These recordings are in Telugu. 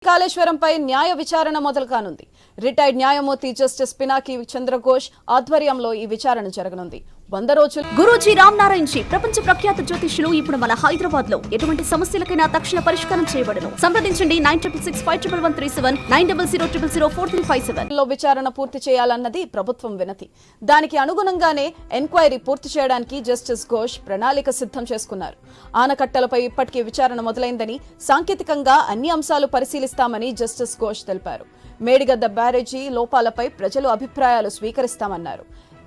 కాళేశ్వరంపై న్యాయ విచారణ మొదలు కానుంది. రిటైర్డ్ న్యాయమూర్తి జస్టిస్ పినాకి చంద్రఘోష్ ఆధ్వర్యంలో ఈ విచారణ జరగనుంది. 100 రోజులు గురూజీ రామ్ నారాయణ్ జీ ప్రపంచ ప్రఖ్యాత జ్యోతిష్యులు ఇప్పుడు మన హైదరాబాద్ లో ఎటువంటి సమస్యలకైనా తక్షణ పరిష్కారం చేయబడును. సంప్రదించండి 96651137 9000004357 లో విచారణ పూర్తి చేయాలన్నది ప్రభుత్వం వినతి. దానికి అనుగుణంగానే ఎంక్వైరీ పూర్తి చేయడానికి జస్టిస్ ఘోష్ ప్రణాళిక సిద్ధం చేసుకున్నారు. ఆనకట్టలపై ఇప్పటికే విచారణ మొదలైందని, సాంకేతికంగా అన్ని అంశాలు పరిశీలిస్తామని జస్టిస్ ఘోష్ తెలిపారు. మేడిగడ్డ బ్యారేజీ లోపాలపై ప్రజలు అభిప్రాయాలు స్వీకరిస్తామన్నారు.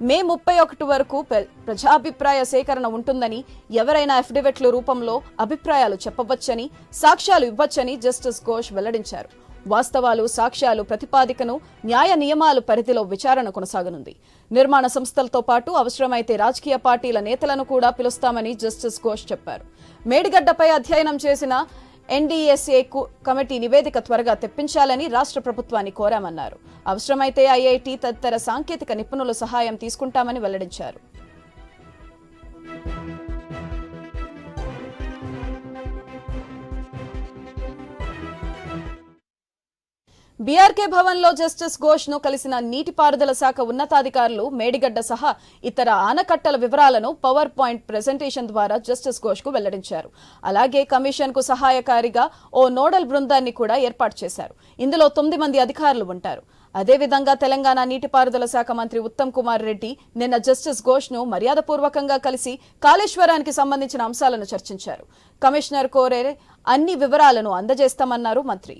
మే 31 వరకు ప్రజాభిప్రాయ సేకరణ ఉంటుందని, ఎవరైనా అఫిడవిట్ల రూపంలో అభిప్రాయాలు చెప్పవచ్చని, సాక్ష్యాలు ఇవ్వచ్చని జస్టిస్ ఘోష్ వెల్లడించారు. వాస్తవాలు, సాక్ష్యాలు ప్రతిపాదికను న్యాయ నియమాల పరిధిలో విచారణ కొనసాగనుంది. నిర్మాణ సంస్థలతో పాటు అవసరమైతే రాజకీయ పార్టీల నేతలను కూడా పిలుస్తామని జస్టిస్ ఘోష్ చెప్పారు. మేడిగడ్డపై అధ్యయనం చేసిన ఎన్డీఎస్ఏ కమిటీ నివేదిక త్వరగా తెప్పించాలని రాష్ట్ర ప్రభుత్వాన్ని కోరామన్నారు. అవసరమైతే ఐఐటీ తదితర సాంకేతిక నిపుణుల సహాయం తీసుకుంటామని వెల్లడించారు. బీఆర్కే భవన్ లో జస్టిస్ ఘోష్ ను కలిసిన నీటిపారుదల శాఖ ఉన్నతాధికారులు మేడిగడ్డ సహా ఇతర ఆనకట్టల వివరాలను పవర్ పాయింట్ ప్రెజెంటేషన్ ద్వారా జస్టిస్ ఘోష్ కు వెల్లడించారు. అలాగే కమిషన్ కు సహాయకారిగా ఓ నోడల్ బృందాన్ని కూడా ఏర్పాటు చేశారు. ఇందులో 9 మంది అధికారులు ఉంటారు. అదేవిధంగా తెలంగాణ నీటిపారుదల శాఖ మంత్రి ఉత్తమ్ కుమార్ రెడ్డి నిన్న జస్టిస్ ఘోష్ ను మర్యాదపూర్వకంగా కలిసి కాళేశ్వరానికి సంబంధించిన అంశాలను చర్చించారు. కమిషనర్ కోరే అన్ని వివరాలను అందజేస్తామన్నారు మంత్రి.